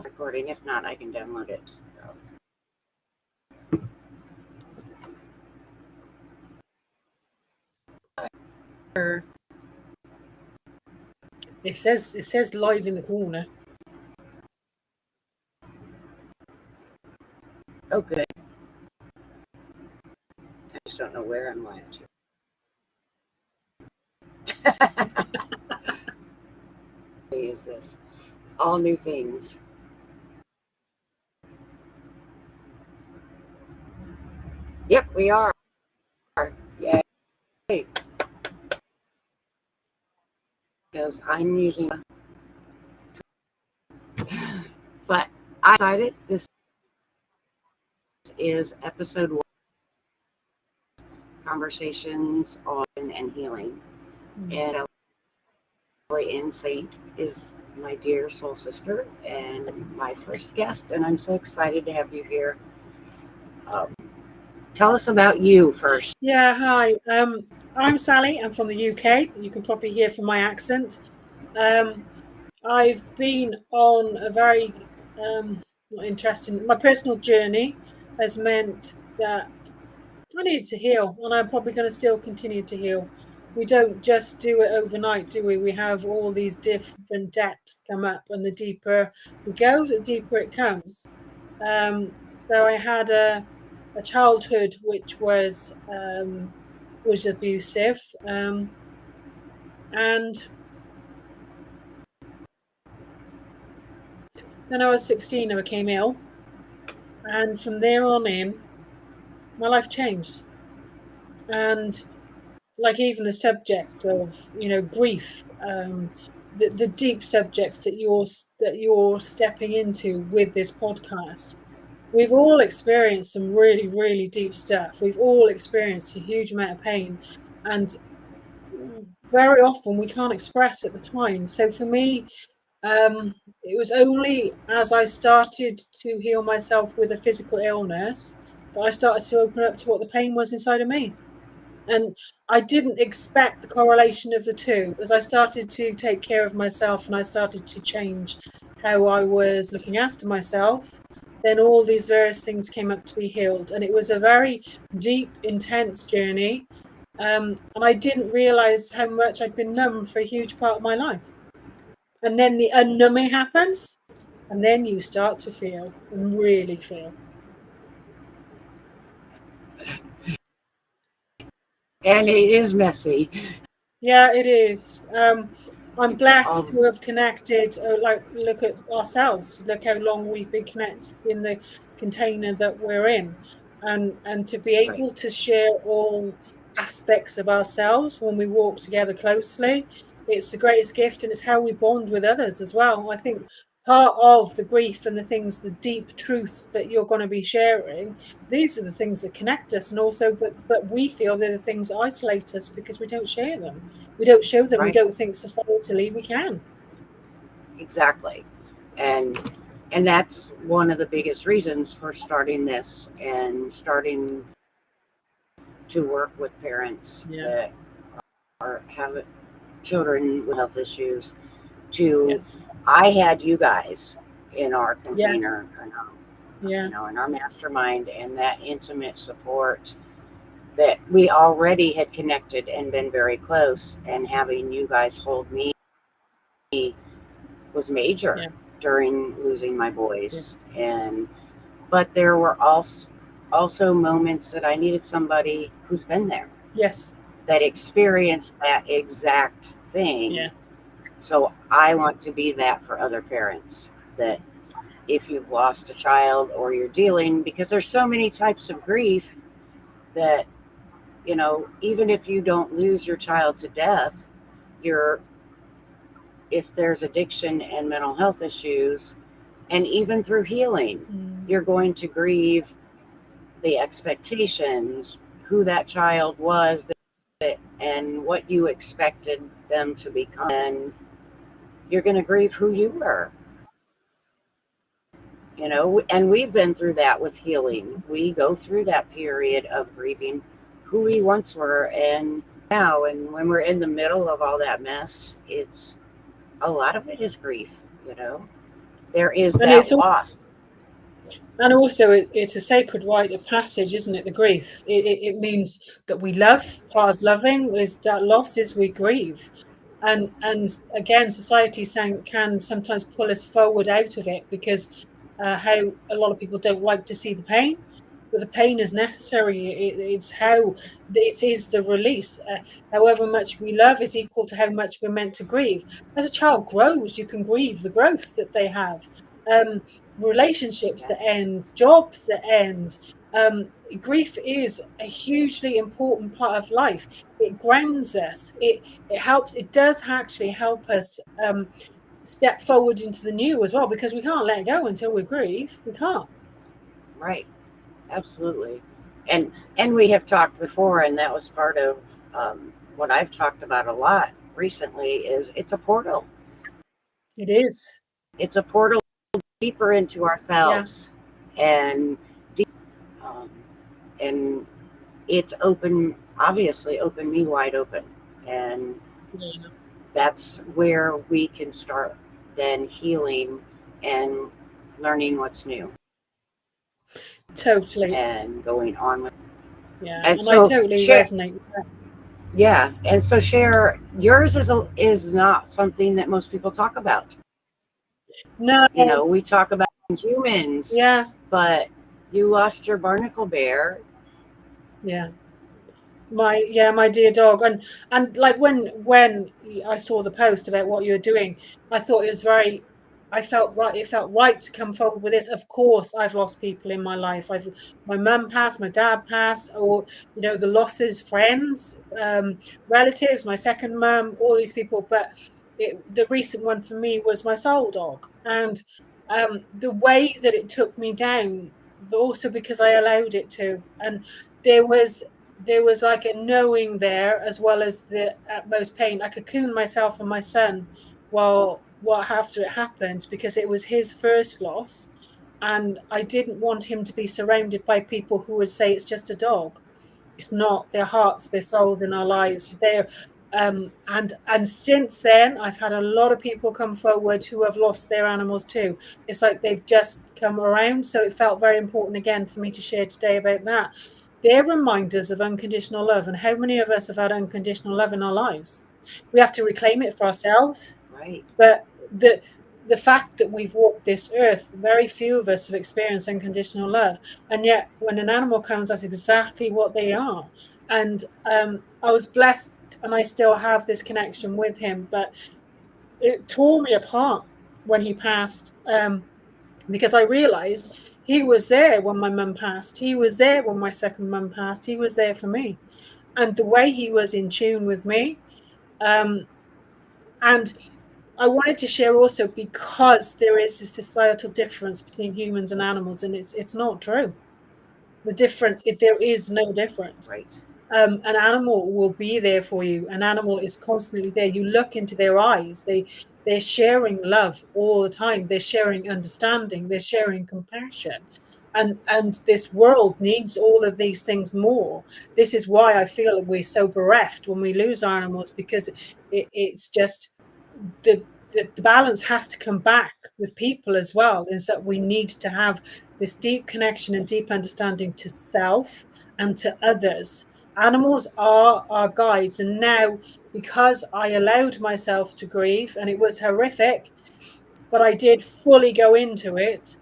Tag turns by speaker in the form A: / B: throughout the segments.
A: recording. If not, I can download it.
B: It says live in the corner.
A: Oh, good. I just don't know where I'm live to. Is this all new things? Yep, we are. Yay. Because I'm using, but I decided this is episode 1, conversations on and healing. And Ellie and Saint is my dear soul sister and my first guest, and I'm so excited to have you here. Tell us about you first.
B: Yeah, hi. I'm Sally. I'm from the UK. You can probably hear from my accent. I've been on a very interesting. My personal journey has meant that I needed to heal, and I'm probably going to still continue to heal. We don't just do it overnight, do we? We have all these different depths come up, and the deeper we go, the deeper it comes. So I had a childhood which was abusive, and then I was 16. I became ill, and from there on in, my life changed. And like even the subject of grief, the deep subjects that you're stepping into with this podcast. We've all experienced some really, really deep stuff. We've all experienced a huge amount of pain, and very often we can't express at the time. So for me, it was only as I started to heal myself with a physical illness that I started to open up to what the pain was inside of me. And I didn't expect the correlation of the two. As I started to take care of myself and I started to change how I was looking after myself, then all these various things came up to be healed. And it was a very deep, intense journey. And I didn't realize how much I'd been numb for a huge part of my life. And then the unnumbing happens, and then you start to feel and really feel.
A: And it is messy.
B: Yeah, it is. I'm blessed to have connected. Look at ourselves. Look how long we've been connected in the container that we're in, and to be able to share all aspects of ourselves when we walk together closely. It's the greatest gift, and it's how we bond with others as well. I think part of the grief and the things, the deep truth that you're going to be sharing, these are the things that connect us, and also, but we feel they're the things that isolate us because we don't share them. We don't show them.
A: Right.
B: We don't think societally we can.
A: Exactly. And that's one of the biggest reasons for starting this and starting to work with parents that have children with health issues. I had you guys in our container, in our mastermind, and that intimate support that we already had connected and been very close, and having you guys hold me was major during losing my boys. But there were also moments that I needed somebody who's been there.
B: Yes.
A: That experienced that exact thing.
B: Yeah.
A: So I want to be that for other parents, that if you've lost a child or you're dealing, because there's so many types of grief that, even if you don't lose your child to death, if there's addiction and mental health issues, and even through healing, you're going to grieve the expectations, who that child was, and what you expected them to become. And you're going to grieve who you were. And we've been through that with healing. We go through that period of grieving who we once were and now. And when we're in the middle of all that mess, a lot of it is grief, there is
B: And
A: that loss.
B: And also, it's a sacred rite of passage, isn't it? The grief. It means that we love. Part of loving is that loss is we grieve, and again, society can sometimes pull us forward out of it because how a lot of people don't like to see the pain, but the pain is necessary. It's how it is the release. However much we love is equal to how much we're meant to grieve. As a child grows, you can grieve the growth that they have. Um, Relationships that end, jobs that end. Grief is a hugely important part of life. It grounds us. It helps. It does actually help us step forward into the new as well, because we can't let go until we grieve. We can't.
A: Right. Absolutely. And we have talked before, and that was part of what I've talked about a lot recently. Is it's a portal.
B: It is.
A: It's a portal deeper into
B: Yeah.
A: ourselves, and um, and it's obviously opened me wide open, and
B: Yeah.
A: that's where we can start then healing and learning what's new
B: Totally.
A: and going on with.
B: Yeah.
A: And
B: And I
A: so
B: totally
A: share,
B: resonate with that.
A: yeah, and so share yours is not something that most people talk about.
B: No.
A: We talk about humans,
B: Yeah.
A: but you lost your barnacle bear.
B: Yeah. My dear dog. And like when I saw the post about what you're doing, I thought it was very, I felt right, it felt right to come forward with this. Of course I've lost people in my life. My mum passed, my dad passed, or the losses, friends, relatives, my second mum, all these people. But the recent one for me was my soul dog. And the way that it took me down, but also because I allowed it to. And there was like a knowing there, as well as the utmost pain. I cocooned myself and my son after it happened, because it was his first loss, and I didn't want him to be surrounded by people who would say it's just a dog. It's not. Their hearts, their souls in our lives. And since then, I've had a lot of people come forward who have lost their animals too. It's like they've just come around. So it felt very important again for me to share today about that. They're reminders of unconditional love, and how many of us have had unconditional love in our lives? We have to reclaim it for ourselves.
A: Right.
B: But the fact that we've walked this earth, very few of us have experienced unconditional love. And yet when an animal comes, that's exactly what they are. And I was blessed, and I still have this connection with him, but it tore me apart when he passed, because I realized he was there when my mum passed. He was there when my second mum passed. He was there for me. And the way he was in tune with me, um, and I wanted to share also, because there is a societal difference between humans and animals, and it's not true. There is no difference.
A: Right.
B: An animal will be there for you. An animal is constantly there. You look into their eyes. They're sharing love all the time. They're sharing understanding. They're sharing compassion. And this world needs all of these things more. This is why I feel we're so bereft when we lose our animals, because it's just the balance has to come back with people as well, is that we need to have this deep connection and deep understanding to self and to others. Animals are our guides. And now, because I allowed myself to grieve, and it was horrific, but I did fully go into it,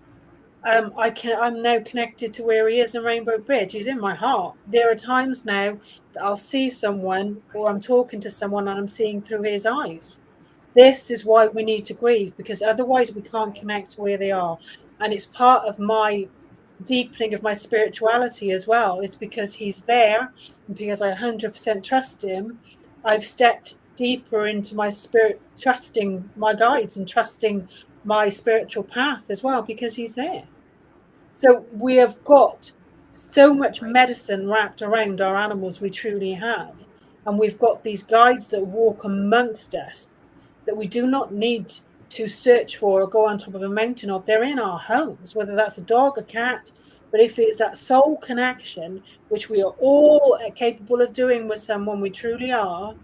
B: I'm now connected to where he is in Rainbow Bridge. He's in my heart. There are times now that I'll see someone, or I'm talking to someone, and I'm seeing through his eyes. This is why we need to grieve, because otherwise we can't connect to where they are. And it's part of my deepening of my spirituality as well. It's because he's there, and because I 100% trust him, I've stepped deeper into my spirit, trusting my guides and trusting my spiritual path as well, because he's there. So we have got so much
A: Right.
B: medicine wrapped around our animals, we truly have. And we've got these guides that walk amongst us, that we do not need to search for or go on top of a mountain of. They're in our homes, whether that's a dog, a cat. But if it's that soul connection, which we are all capable of doing with someone, we truly are,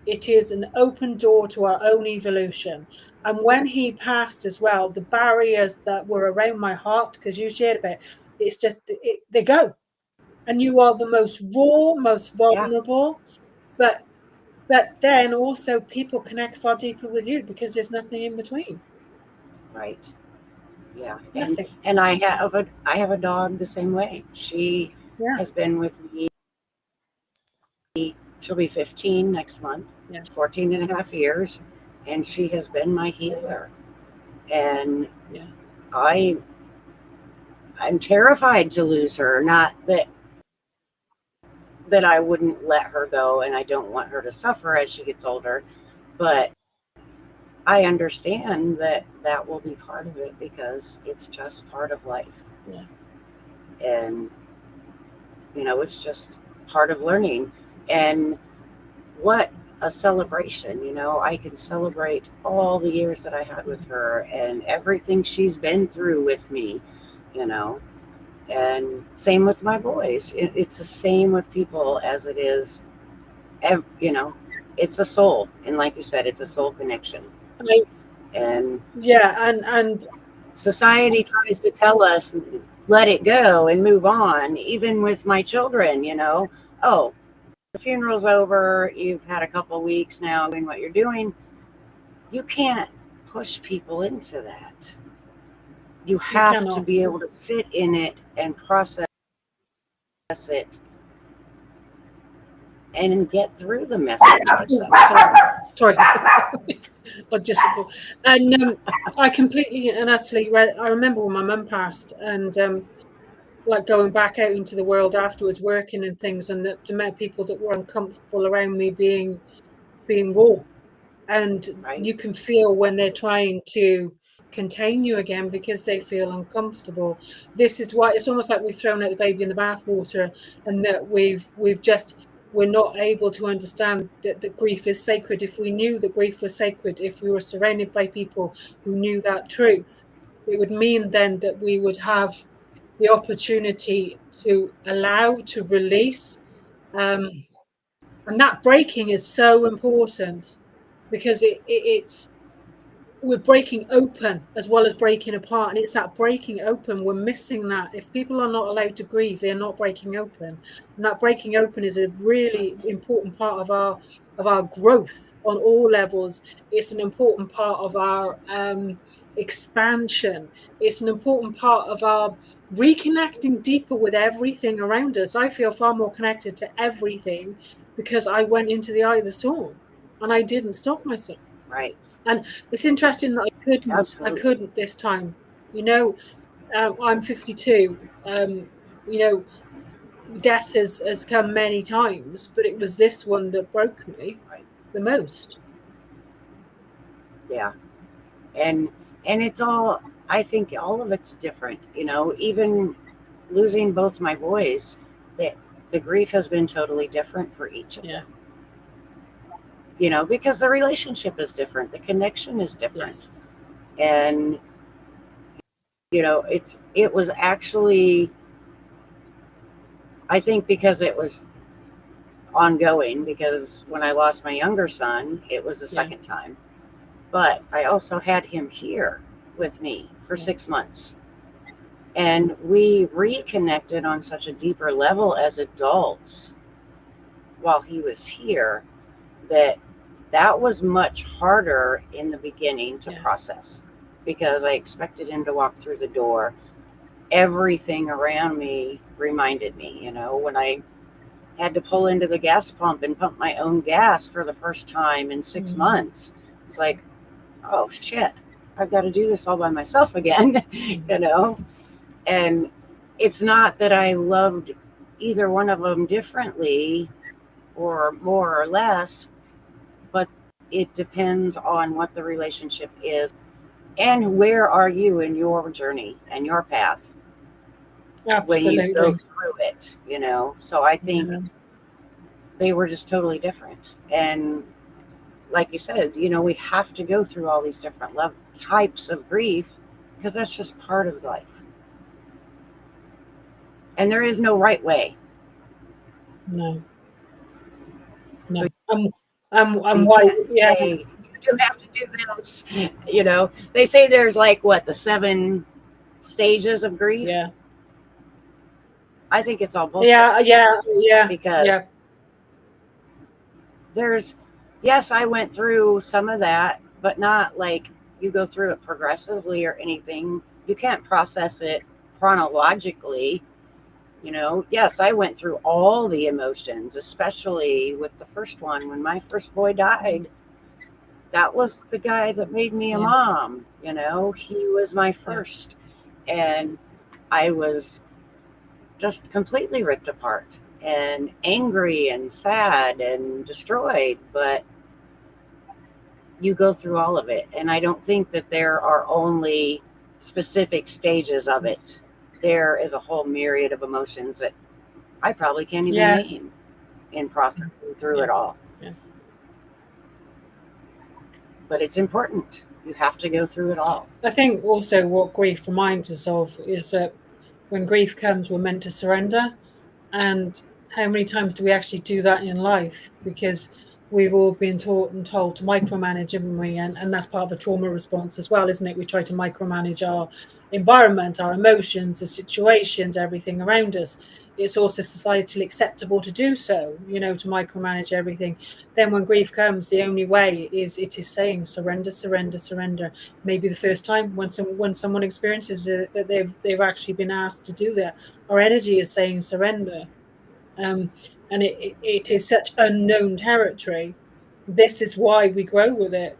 B: it is an open door to our own evolution. And when he passed as well, the barriers that were around my heart, because you shared about it, it's just, they go. And you are the most raw, most vulnerable. But then also people connect far deeper with you because there's nothing in between.
A: Right. Yeah.
B: Nothing.
A: And I have a dog the same way. She has been with me. She'll be 15 next month. 14 and a half years, and she has been my healer. And I'm terrified to lose her. Not that I wouldn't let her go, and I don't want her to suffer as she gets older, but I understand that will be part of it because it's just part of life. And it's just part of learning. And what a celebration. I can celebrate all the years that I had with her and everything she's been through with me, and same with my boys. It's the same with people as it is, it's a soul. And like you said, it's a soul connection. And society tries to tell us, let it go and move on. Even with my children, oh, the funeral's over, you've had a couple of weeks now doing what you're doing. You can't push people into that. You have to be able to sit in it and process it and get through the messy parts of it.
B: Sorry. Logistical. And I completely and utterly I remember when my mum passed, and like going back out into the world afterwards, working and things, and the amount of people that were uncomfortable around me being raw. And you can feel when they're trying to contain you again because they feel uncomfortable. This is why it's almost like we've thrown out the baby in the bathwater, and that we're not able to understand that grief is sacred. If we knew that grief was sacred, if we were surrounded by people who knew that truth, it would mean then that we would have the opportunity to allow, to release. And that breaking is so important, because it's we're breaking open as well as breaking apart, and it's that breaking open, we're missing that. If people are not allowed to grieve, they're not breaking open, and that breaking open is a really important part of our growth on all levels. It's an important part of our expansion. It's an important part of our reconnecting deeper with everything around us. I feel far more connected to everything because I went into the eye of the storm and I didn't stop myself.
A: Right.
B: And it's interesting that I couldn't this time. I'm 52. Death has come many times, but it was this one that broke me the most.
A: Yeah. And it's all, I think all of it's different, even losing both my boys, the grief has been totally different for each of them. Because the relationship is different, the connection is different. And it was actually, I think, because it was ongoing, because when I lost my younger son, it was the second time. But I also had him here with me for 6 months. And we reconnected on such a deeper level as adults while he was here, that was much harder in the beginning to process, because I expected him to walk through the door. Everything around me reminded me, when I had to pull into the gas pump and pump my own gas for the first time in 6 months. It's like, oh shit, I've got to do this all by myself again, And it's not that I loved either one of them differently or more or less, but it depends on what the relationship is and where are you in your journey and your path.
B: Absolutely.
A: When you go through it, So I think they were just totally different. And like you said, we have to go through all these different types of grief, because that's just part of life. And there is no right way.
B: No. So why?
A: do have to do this. You know, they say there's like what, the 7 stages of grief.
B: Yeah.
A: I think it's all
B: Yeah,
A: bullshit
B: yeah, yeah,
A: because
B: yeah,
A: there's, yes, I went through some of that, but not like you go through it progressively or anything. You can't process it chronologically. You know, yes, I went through all the emotions, especially with the first one when my first boy died. That was the guy that made me a
B: yeah,
A: mom. You know, he was my
B: yeah,
A: first. And I was just completely ripped apart and angry and sad and destroyed. But you go through all of it. And I don't think that there are only specific stages of it. There is a whole myriad of emotions that I probably can't even
B: yeah,
A: name in processing through
B: yeah,
A: it all.
B: yeah.
A: But it's important. You have to go through it all.
B: I think also what grief reminds us of is that when grief comes, we're meant to surrender. And how many times do we actually do that in life? Because we've all been taught and told to micromanage, haven't we? And that's part of a trauma response as well, isn't it? We try to micromanage our environment, our emotions, the situations, everything around us. It's also societally acceptable to do so, to micromanage everything. Then when grief comes, the only way is it is saying surrender, surrender, surrender. Maybe the first time when someone experiences it, that they've actually been asked to do that. Our energy is saying surrender, um, and it is such unknown territory. This is why we grow with it.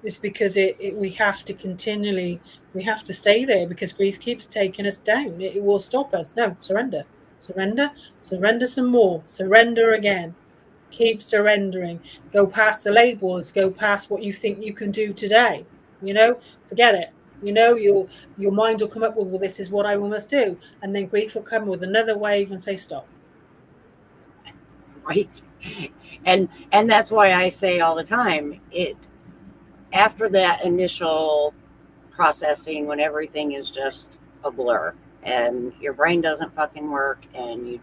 B: It's because we have to continually, we have to stay there because grief keeps taking us down. It will stop us. No, surrender, surrender, surrender some more, surrender again. Keep surrendering. Go past the labels. Go past what you think you can do today. Forget it. Your mind will come up with, well, this is what I must do, and then grief will come with another wave and say stop.
A: Right. And that's why I say all the time, it, after that initial processing, when everything is just a blur and your brain doesn't fucking work, and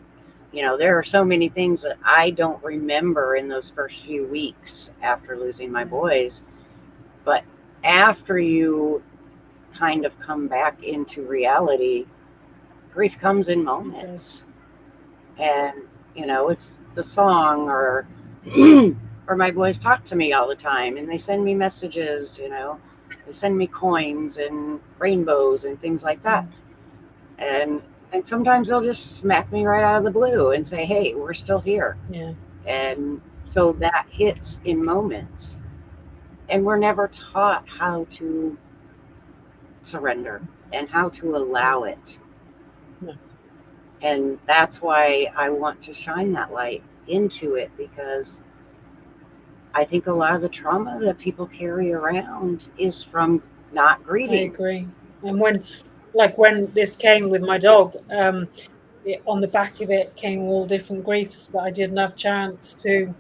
A: you know, there are so many things that I don't remember in those first few weeks after losing my boys. But after you kind of come back into reality, grief comes in
B: It does.
A: moments. And you know, it's the song, or or my boys talk to me all the time and they send me messages, you know, they send me coins and rainbows and things like that.
B: Mm.
A: And sometimes they'll just smack me right out of the blue and say, hey, we're still here.
B: Yeah.
A: And so that hits in moments, and we're never taught how to surrender and how to
B: No.
A: allow it.
B: No.
A: And that's why I want to shine that light into it, because I think a lot of the trauma that people carry around is from not
B: I
A: grieving.
B: agree. And when this came with my dog, on the back of it came all different griefs that I didn't have chance to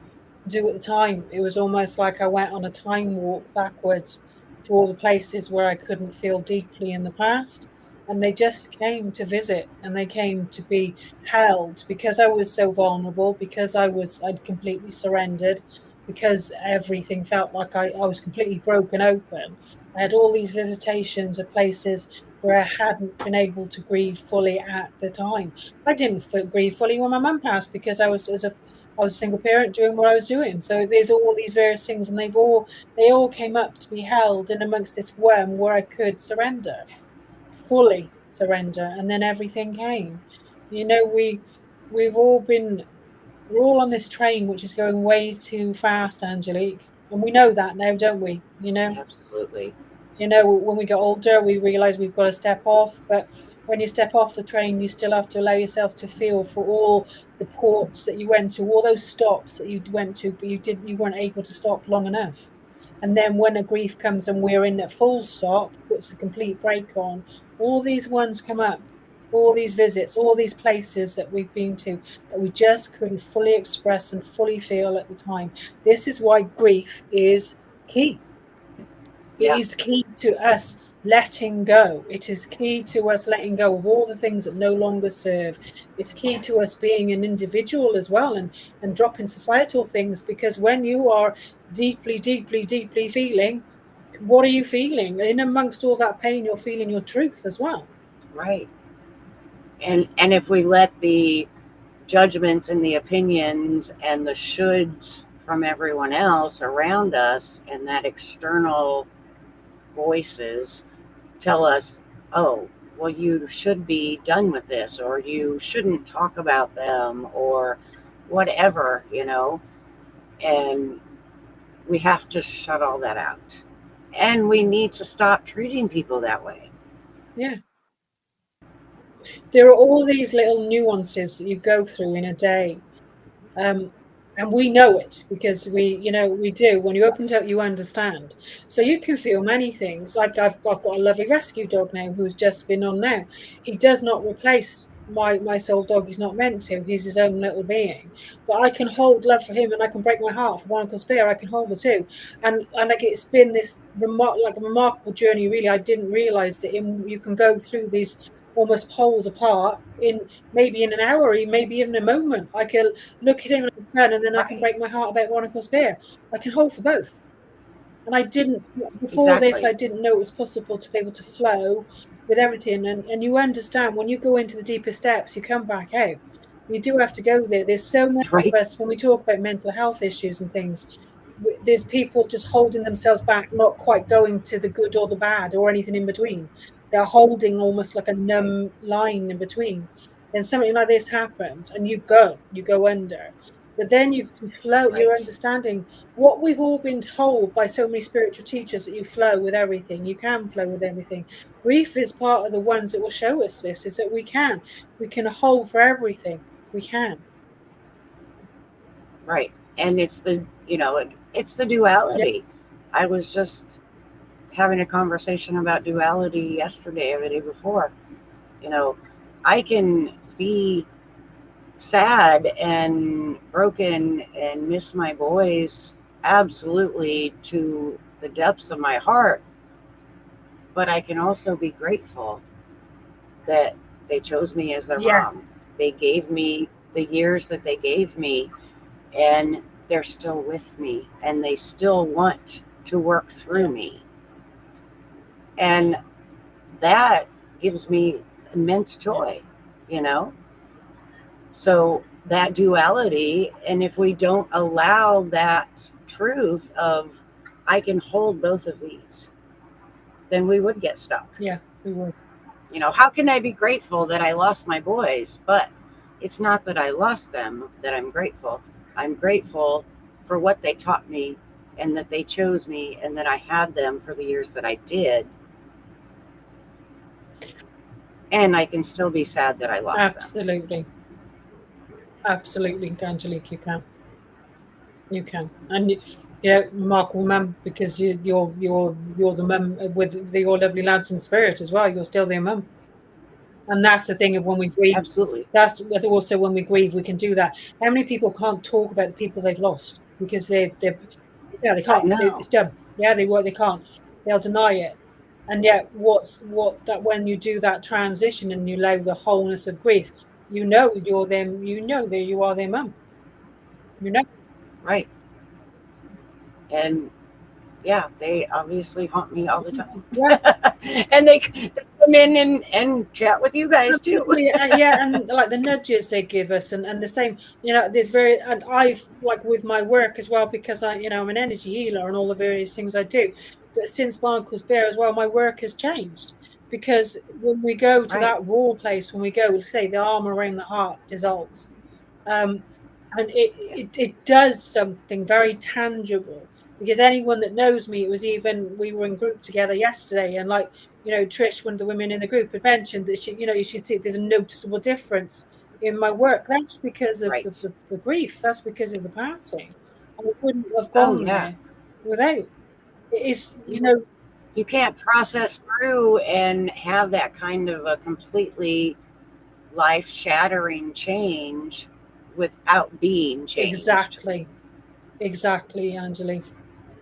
B: do at the time. It was almost like I went on a time walk backwards to all the places where I couldn't feel deeply in the past. And they just came to visit, and they came to be held because I was so vulnerable, because I'd completely surrendered, because everything felt like I was completely broken open. I had all these visitations of places where I hadn't been able to grieve fully at the time. I didn't grieve fully when my mum passed because I was a single parent doing what I was doing. So there's all these various things, and they all came up to be held in amongst this worm where I could surrender, fully surrender, and then everything came. You know, we've all been we're all on this train which is going way too fast, Angelique, and we know that now, don't we?
A: Absolutely.
B: When we get older, we realize we've got to step off. But when you step off the train, you still have to allow yourself to feel for all the ports that you went to, all those stops that you went to, but you weren't able to stop long enough. And then when a grief comes and we're in a full stop, puts the complete brake on, all these ones come up, all these visits, all these places that we've been to that we just couldn't fully express and fully feel at the time. This is why grief is key. It
A: Yeah,
B: is key to us letting go. It is key to us letting go of all the things that no longer serve. It's key to us being an individual as well, and dropping societal things, because when you are deeply, deeply, deeply feeling, what are you feeling? In amongst all that pain, you're feeling your truth as well.
A: Right. And if we let the judgments and the opinions and the shoulds from everyone else around us and that external voices tell us, oh, well, you should be done with this, or you shouldn't talk about them, or whatever, and we have to shut all that out. And we need to stop treating people that way.
B: Yeah. There are all these little nuances that you go through in a day. Um, and we know it because we do. When you open it up, you understand. So you can feel many things. Like I've got a lovely rescue dog now who's just been on now. He does not replace my soul dog. He's not meant to. He's his own little being. But I can hold love for him, and I can break my heart for Barnacle's Bear. I can hold the two, and like it's been this like a remarkable journey. Really, I didn't realize that you can go through these almost poles apart in maybe in an hour, or maybe in a moment. I can look at him and then I can
A: Right.
B: break my heart about Barnacle's Bear. I can hold for both. And I didn't, before this,
A: Exactly.
B: I didn't know it was possible to be able to flow with everything. And you understand when you go into the deeper steps, you come back out. You do have to go there. There's so many of
A: Right.
B: us, when we talk about mental health issues and things, there's people just holding themselves back, not quite going to the good or the bad or anything in between. They're holding almost like a
A: Right.
B: numb line in between. Then something like this happens and you go under. But then you can flow, you're
A: Right.
B: understanding what we've all been told by so many spiritual teachers, that you flow with everything. You can flow with everything. Grief is part of the ones that will show us this, is that we can hold for everything. We can.
A: Right. And it's the duality.
B: Yes.
A: I was just having a conversation about duality yesterday or the day before. You know, I can be sad and broken and miss my boys absolutely to the depths of my heart, but I can also be grateful that they chose me as their mom.
B: Yes.
A: They gave me the years that they gave me, and they're still with me, and they still want to work through
B: Yeah.
A: me. And that gives me immense
B: Yeah.
A: joy, you know? So that duality, and if we don't allow that truth of, I can hold both of these, then we would get stuck.
B: Yeah. We will.
A: How can I be grateful that I lost my boys? But it's not that I lost them that I'm grateful. I'm grateful for what they taught me and that they chose me and that I had them for the years that I did. And I can still be sad that I lost them.
B: Absolutely. Absolutely, Angelique, you can. You can. And remarkable mum, because you're the mum with your lovely lads in spirit as well. You're still their mum. And that's the thing of when we grieve.
A: Absolutely.
B: That's also when we grieve, we can do that. How many people can't talk about the people they've lost because they
A: I
B: can't.
A: know.
B: It's done. Yeah, they can't. They'll deny it. And yet, what that when you do that transition and you allow the wholeness of grief, you're them. You know that you are their mum. You know.
A: Right. And yeah, they obviously haunt me all the time.
B: Yeah.
A: And they come in and chat with you guys too.
B: Absolutely, yeah, and like the nudges they give us, and the same, there's and I've like with my work as well, because I'm an energy healer and all the various things I do. But since Barnacle's Bear as well, my work has changed, because when we go to
A: Right.
B: that raw place, when we go, we'll say the arm around the heart dissolves, um, and it does something very tangible. Because anyone that knows me, it was even we were in group together yesterday, and like Trish, one of the women in the group, had mentioned that you should see there's a noticeable difference in my work. That's because of
A: Right.
B: the grief. That's because of the parting. I wouldn't have
A: Oh
B: gone
A: yeah.
B: there without. It is,
A: You can't process through and have that kind of a completely life shattering change without being changed.
B: exactly, exactly, Angelique,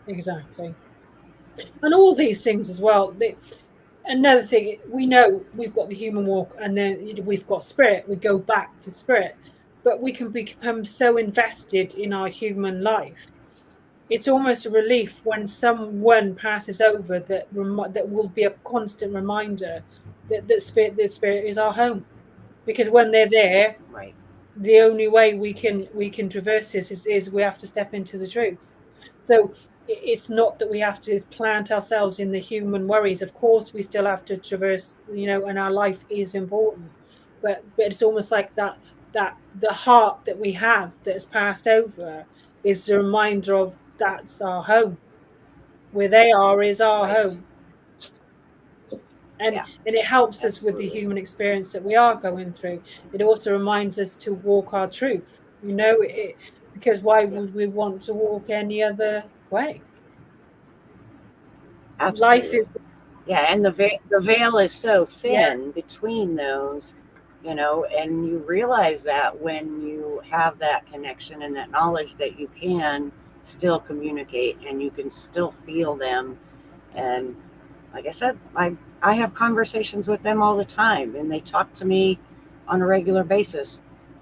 B: exactly. And all these things as well. Another thing, we know we've got the human walk, and then we've got spirit. We go back to spirit, but we can become so invested in our human life it's almost a relief when someone passes over that that will be a constant reminder that the spirit is our home, because when they're there,
A: Right.
B: the only way we can traverse this is we have to step into the truth. So it's not that we have to plant ourselves in the human worries. Of course, we still have to traverse, and our life is important, but it's almost like that the heart that we have that has passed over is a reminder of that's our home. Where they are is our
A: Right.
B: home. and
A: Yeah.
B: and it helps us with the
A: Absolutely.
B: human experience that we are going through. It also reminds us to walk our truth, because why
A: Yeah.
B: would we want to walk any other way? Life is,
A: Absolutely. Yeah, and the veil is so
B: yeah,
A: thin between those, and you realize that when you have that connection and that knowledge that you can still communicate and you can still feel them. And like I said, I have conversations with them all the time, and they talk to me on a regular basis.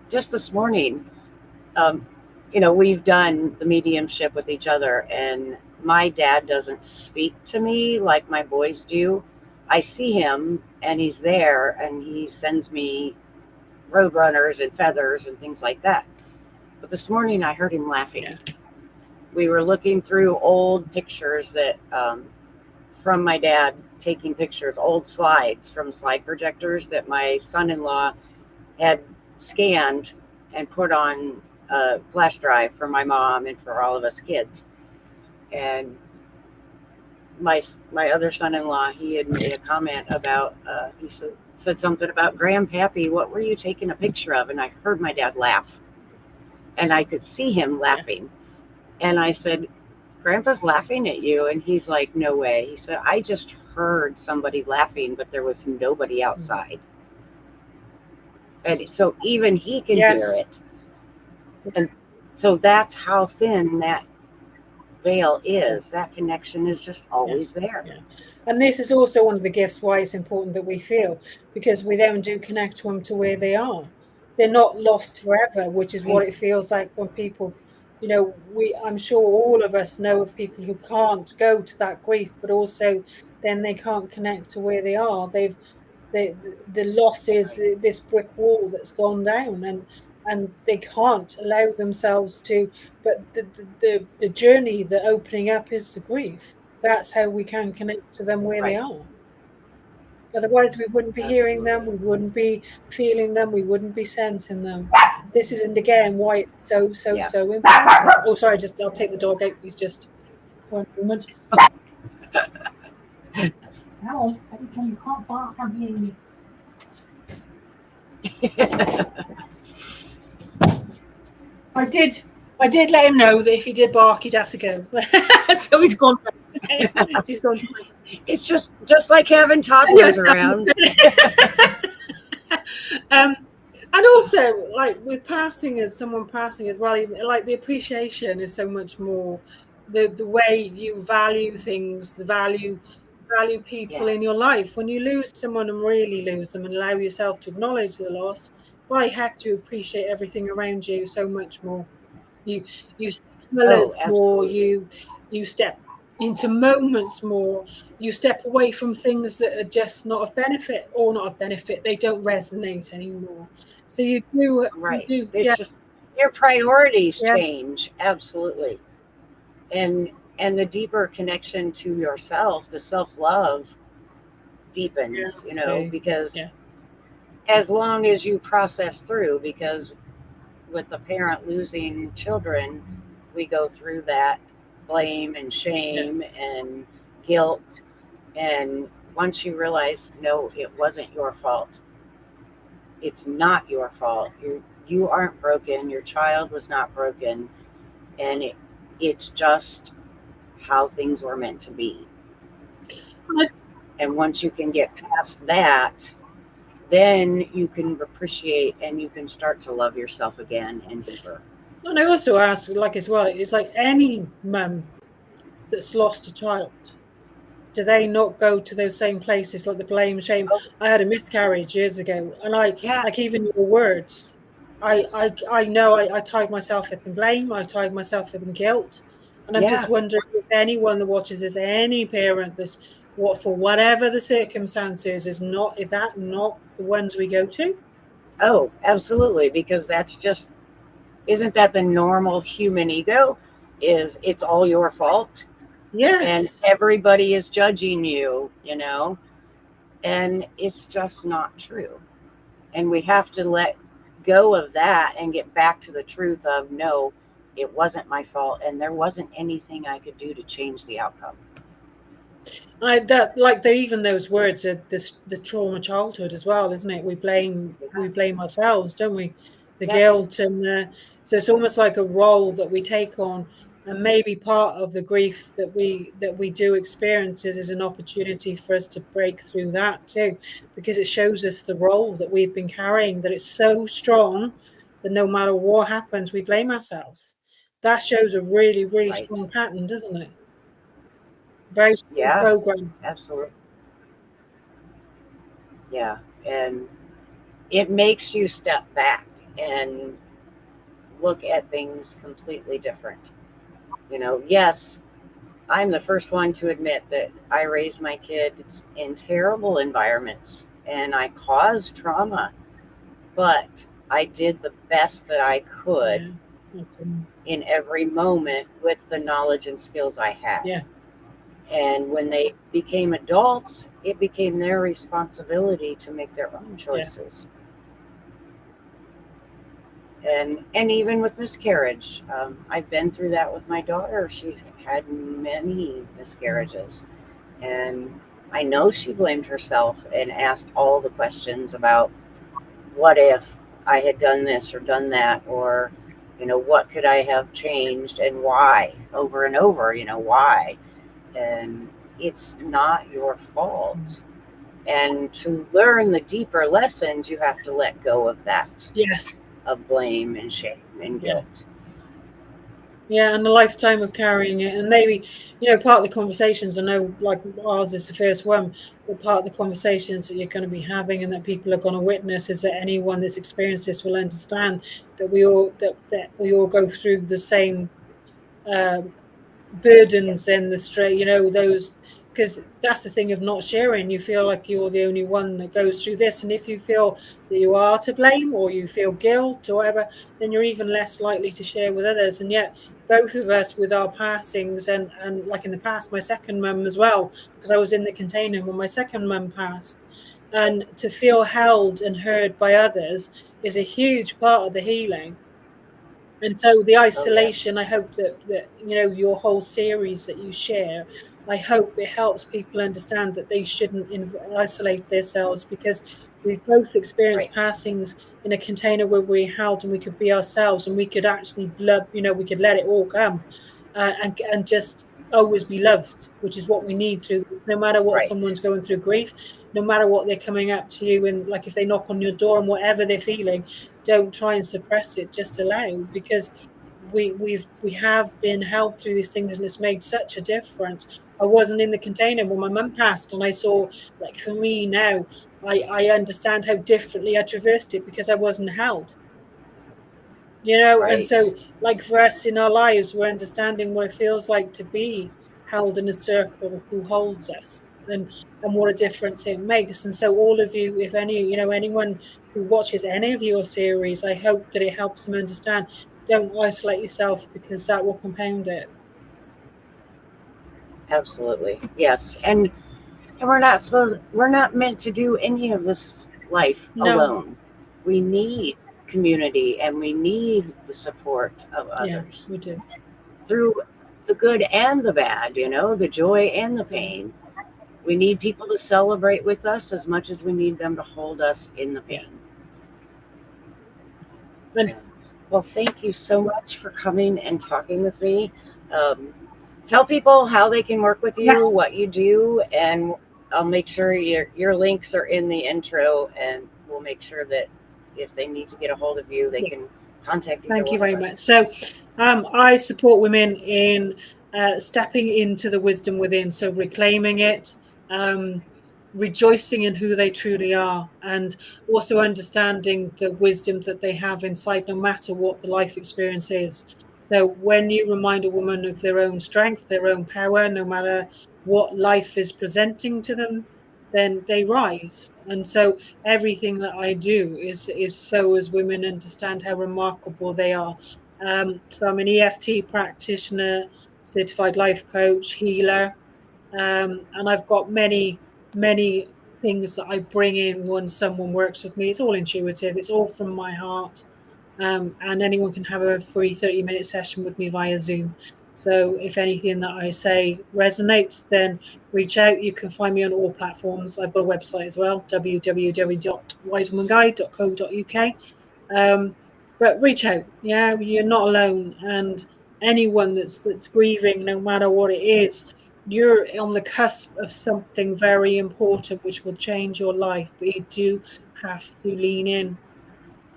A: Just this morning, um, we've done the mediumship with each other, and my dad doesn't speak to me like my boys do. I see him, and he's there, and he sends me road runners and feathers and things like that. But this morning, I heard him laughing.
B: yeah,
A: We were looking through old pictures that from my dad taking pictures, old slides from slide projectors that my son-in-law had scanned and put on a flash drive for my mom and for all of us kids. And my other son-in-law, he had made a comment about he said something about Grandpappy, what were you taking a picture of? And I heard my dad laugh, and I could see him
B: yeah.
A: laughing. And I said, Grandpa's laughing at you. And he's like, no way. He said, I just heard somebody laughing, but there was nobody
B: Mm.
A: outside. And so even he can hear
B: Yes.
A: it. And so that's how thin that veil
B: Yeah.
A: is. That connection is just
B: Yeah.
A: always there.
B: Yeah. And this is also one of the gifts why it's important that we feel, because we then do connect to them to where they are. They're not lost forever, which is what
A: Right.
B: it feels like when people, I'm sure all of us know of people who can't go to that grief, but also then they can't connect to where they are. The loss is
A: Right.
B: this brick wall that's gone down, and they can't allow themselves to. But the journey, the opening up is the grief. That's how we can connect to them where they
A: Right.
B: are. Otherwise, we wouldn't be hearing them,
A: Absolutely.
B: we wouldn't be feeling them, we wouldn't be sensing them. This is, and again, why it's so, so,
A: Yeah.
B: so important. Oh, sorry, I'll take the dog out, please, just 1 moment. No, every time you can't bark, I'm hearing you. I did. I did let him know that if he did bark, he'd have to go. So he's gone. He's gone to my.
A: It's just like having
B: Yeah,
A: toddlers around.
B: um, and also, like with passing, as someone passing as well, like the appreciation is so much more. The way you value things, the value people in your
A: Yes.
B: life. When you lose someone and really lose them, and allow yourself to acknowledge the loss, by heck, to appreciate everything around you so much more. You you see
A: Oh,
B: colours more.
A: absolutely.
B: You step into moments more. You step away from things that are just not of benefit, or not of benefit. They don't resonate anymore. So you
A: Right.
B: do,
A: It's
B: yeah,
A: just your priorities
B: yeah,
A: change. Absolutely. And the deeper connection to yourself, the self-love
B: yeah,
A: deepens,
B: okay,
A: because
B: yeah,
A: as long as you process through, because with a parent losing children, we go through that blame and
B: yeah.
A: shame and guilt. And once you realize, no, it wasn't your fault. It's not your fault. You aren't broken. Your child was not broken, and it's just how things were meant to be.
B: I,
A: And once you can get past that, then you can appreciate and you can start to love yourself again and deeper.
B: and I also ask, like as well, it's like any mum that's lost a child. Do they not go to those same places, like the blame, shame?
A: Oh,
B: I had a miscarriage years ago, and I,
A: yeah,
B: like, even your words, I know I tied myself up in blame, I tied myself up in guilt, And I'm just
A: Yeah.
B: wondering if anyone that watches this, any parent that's what for whatever the circumstances is that not the ones we go to?
A: Oh, absolutely. Because that's just, isn't that the normal human ego? Is it's all your fault and
B: Yes.
A: everybody is judging you, you know? And it's just not true. And we have to let go of that and get back to the truth of no, it wasn't my fault and there wasn't anything I could do to change the outcome.
B: That like they even those words are the trauma childhood as well, isn't it?
A: Yeah.
B: We blame ourselves, don't we? The
A: Yes.
B: guilt and so it's almost like a role that we take on, and maybe part of the grief that we do experience is an opportunity for us to break through that too, because it shows us the role that we've been carrying, that it's so strong that no matter what happens, we blame ourselves. That shows a really, really
A: Right.
B: strong pattern, doesn't it? Very strong
A: Yeah.
B: program.
A: Absolutely. Yeah. And it makes you step back and look at things completely different. Yes, I'm the first one to admit that I raised my kids in terrible environments and I caused trauma, but I did the best that I could
B: Yeah, that's
A: in every moment with the knowledge and skills I had.
B: yeah,
A: And when they became adults, it became their responsibility to make their own
B: yeah,
A: choices. And even with miscarriage, I've been through that with my daughter. She's had many miscarriages, and I know she blamed herself and asked all the questions about what if I had done this or done that, or what could I have changed and why, over and over, why. And it's not your fault. And to learn the deeper lessons, you have to let go of that,
B: yes,
A: of blame and shame and
B: yeah,
A: guilt.
B: yeah, and a lifetime of carrying it, and maybe part of the conversations. I know, like ours is the first one, but part of the conversations that you're going to be having and that people are going to witness is that anyone that's experienced this will understand that we all go through the same um, burdens
A: Yes,
B: then the straight those, because that's the thing of not sharing. You feel like you're the only one that goes through this, and if you feel that you are to blame or you feel guilt or whatever, then you're even less likely to share with others. And yet both of us with our passings, and like in the past my second mum as well, because I was in the container when my second mum passed, and to feel held and heard by others is a huge part of the healing. And so the
A: oh, yes,
B: isolation, I hope that your whole series that you share, I hope it helps people understand that they shouldn't isolate themselves, because we've both experienced
A: right,
B: passings in a container where we held and we could be ourselves and we could actually love, we could let it all come, and just always be loved, which is what we need through this. No matter what
A: right,
B: someone's going through grief, no matter what they're coming up to you, and like if they knock on your door and whatever they're feeling, don't try and suppress it, just allow, because we have been helped through these things and it's made such a difference. I wasn't in the container when my mum passed, and I saw, like, for me now, I understand how differently I traversed it because I wasn't held. And
A: right,
B: so, like, for us in our lives, we're understanding what it feels like to be held in a circle who holds us, and what a
A: yes,
B: difference it makes. And so all of you, if any, anyone who watches any of your series, I hope that it helps them understand, don't isolate yourself, because that will compound it.
A: absolutely, yes. And we're not meant to do any of this life
B: No,
A: alone. We need community and we need the support of
B: yeah,
A: others
B: we do.
A: through the good and the bad, the joy and the
B: Yeah,
A: pain. We need people to celebrate with us as much as we need them to hold us in the
B: yeah.
A: pain.
B: And
A: Yeah. Well, thank you so much for coming and talking with me. Um, Tell people how they can work with you,
B: yes,
A: what you do, and I'll make sure your links are in the intro, and we'll make sure that if they need to get a hold of you, they
B: yeah.
A: can contact either
B: Thank you
A: one of
B: very
A: us.
B: much. So, I support women in stepping into the wisdom within, so reclaiming it, um, rejoicing in who they truly are, and also understanding the wisdom that they have inside, no matter what the life experience is. So when you remind a woman of their own strength, their own power, no matter what life is presenting to them, then they rise. And so everything that I do is so as women understand how remarkable they are. So I'm an EFT practitioner, certified life coach, healer, and I've got many things that I bring in when someone works with me. It's all intuitive. It's all from my heart. And anyone can have a free 30-minute session with me via Zoom. So if anything that I say resonates, then reach out. You can find me on all platforms. I've got a website as well, www.wisewomanguide.co.uk. But reach out. Yeah, you're not alone. And anyone that's grieving, no matter what it is, you're on the cusp of something very important which will change your life. But you do have to lean in.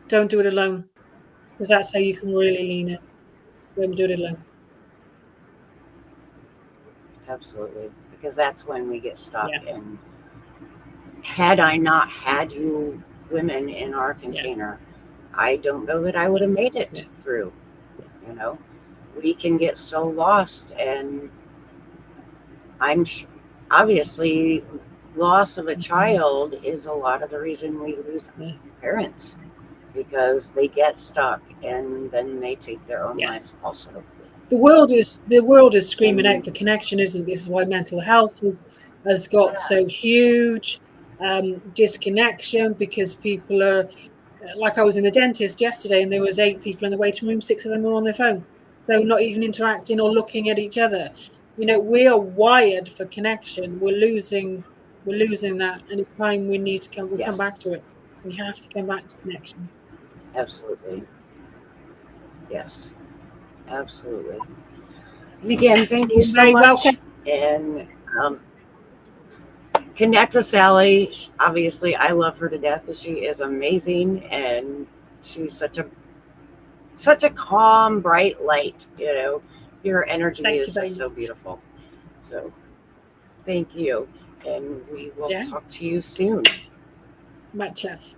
B: Don't do it alone, because that's how you can really lean in. Don't do it alone.
A: Absolutely. Because that's when we get stuck.
B: Yeah.
A: And had I not had you women in our container, I don't know that I would have made it through. You know, we can get so lost, and obviously loss of a child is a lot of the reason we lose parents, because they get stuck and then they take their own lives also.
B: The world is screaming out for connection, isn't it? This is why mental health has got so huge. Disconnection, because people are, like, I was in the dentist yesterday and there was 8 people in the waiting room, 6 of them were on their phone, so not even interacting or looking at each other. You know, we are wired for connection. We're losing that, and it's time we need to come back to it. We have to come back to connection.
A: Absolutely. Yes, absolutely. And again, thank you so much.
B: Welcome.
A: And connect with Sally. Obviously, I love her to death. She is amazing, and she's such a calm, bright light. You know, your energy is just so beautiful. So, thank you, and we will talk to you soon.
B: Much love.